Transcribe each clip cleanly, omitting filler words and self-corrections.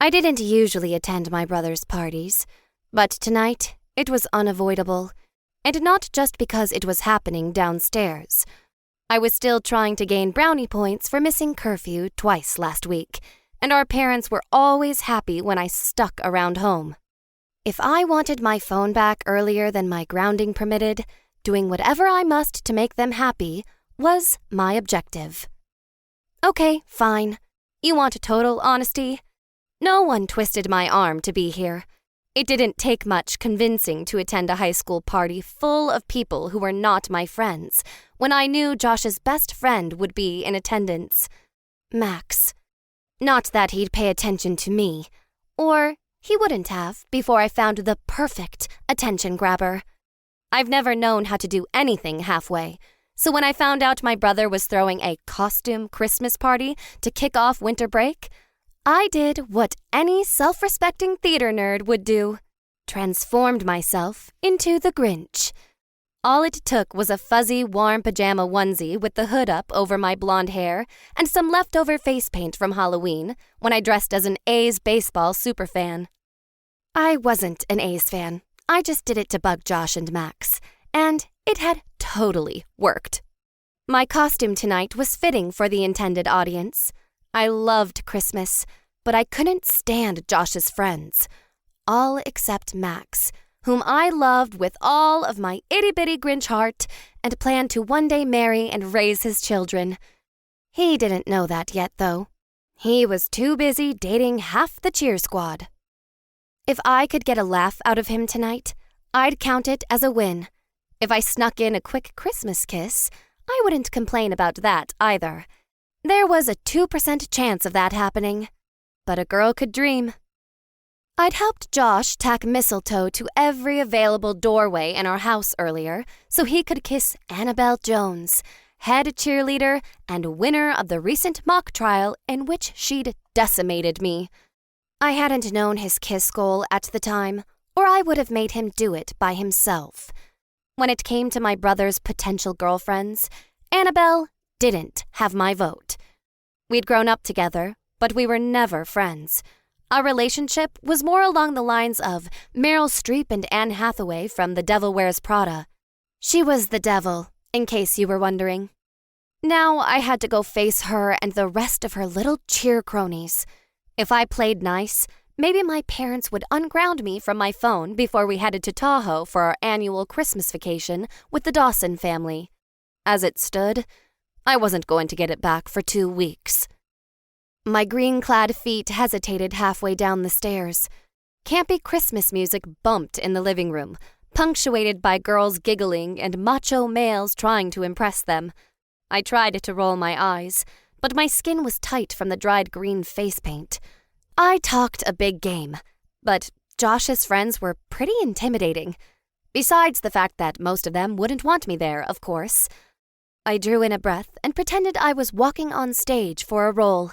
I didn't usually attend my brother's parties, but tonight it was unavoidable, and not just because it was happening downstairs. I was still trying to gain brownie points for missing curfew twice last week, and our parents were always happy when I stuck around home. If I wanted my phone back earlier than my grounding permitted, doing whatever I must to make them happy was my objective. Okay, fine. You want total honesty? No one twisted my arm to be here. It didn't take much convincing to attend a high school party full of people who were not my friends when I knew Josh's best friend would be in attendance. Max. Not that he'd pay attention to me, or he wouldn't have before I found the perfect attention grabber. I've never known how to do anything halfway, so when I found out my brother was throwing a costume Christmas party to kick off winter break, I did what any self-respecting theater nerd would do. Transformed myself into the Grinch. All it took was a fuzzy, warm pajama onesie with the hood up over my blonde hair and some leftover face paint from Halloween when I dressed as an A's baseball superfan. I wasn't an A's fan. I just did it to bug Josh and Max, and it had totally worked. My costume tonight was fitting for the intended audience. I loved Christmas, but I couldn't stand Josh's friends. All except Max, whom I loved with all of my itty-bitty Grinch heart and planned to one day marry and raise his children. He didn't know that yet, though. He was too busy dating half the cheer squad. If I could get a laugh out of him tonight, I'd count it as a win. If I snuck in a quick Christmas kiss, I wouldn't complain about that either. There was a 2% chance of that happening, but a girl could dream. I'd helped Josh tack mistletoe to every available doorway in our house earlier so he could kiss Annabelle Jones, head cheerleader and winner of the recent mock trial in which she'd decimated me. I hadn't known his kiss goal at the time, or I would have made him do it by himself. When it came to my brother's potential girlfriends, Annabelle didn't have my vote. We'd grown up together, but we were never friends. Our relationship was more along the lines of Meryl Streep and Anne Hathaway from The Devil Wears Prada. She was the devil, in case you were wondering. Now I had to go face her and the rest of her little cheer cronies. If I played nice, maybe my parents would unground me from my phone before we headed to Tahoe for our annual Christmas vacation with the Dawson family. As it stood, I wasn't going to get it back for 2 weeks. My green-clad feet hesitated halfway down the stairs. Campy Christmas music bumped in the living room, punctuated by girls giggling and macho males trying to impress them. I tried to roll my eyes, but my skin was tight from the dried green face paint. I talked a big game, but Josh's friends were pretty intimidating. Besides the fact that most of them wouldn't want me there, of course. I drew in a breath and pretended I was walking on stage for a role.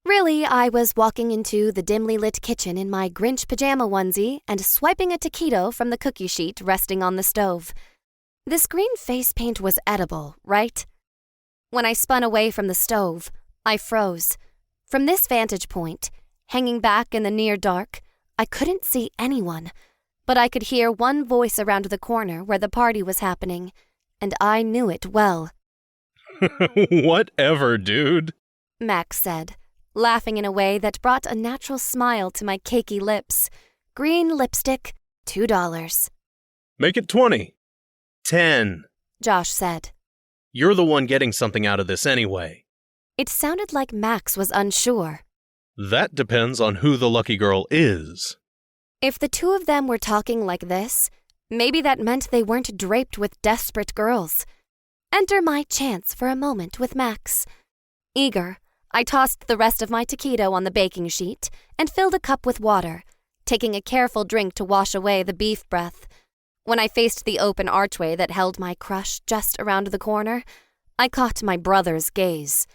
Really, I was walking into the dimly lit kitchen in my Grinch pajama onesie and swiping a taquito from the cookie sheet resting on the stove. This green face paint was edible, right? When I spun away from the stove, I froze. From this vantage point, hanging back in the near dark, I couldn't see anyone, but I could hear one voice around the corner where the party was happening, and I knew it well. Whatever, dude, Max said, laughing in a way that brought a natural smile to my cakey lips. Green lipstick, $2. Make it 20. 10. Josh said. You're the one getting something out of this anyway. It sounded like Max was unsure. That depends on who the lucky girl is. If the two of them were talking like this, maybe that meant they weren't draped with desperate girls. Enter my chance for a moment with Max. Eager, I tossed the rest of my taquito on the baking sheet and filled a cup with water, taking a careful drink to wash away the beef breath. When I faced the open archway that held my crush just around the corner, I caught my brother's gaze.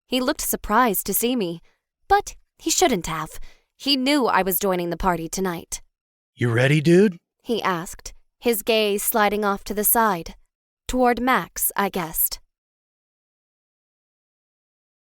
He looked surprised to see me, but he shouldn't have. He knew I was joining the party tonight. You ready, dude? He asked, his gaze sliding off to the side. Toward Max, I guessed.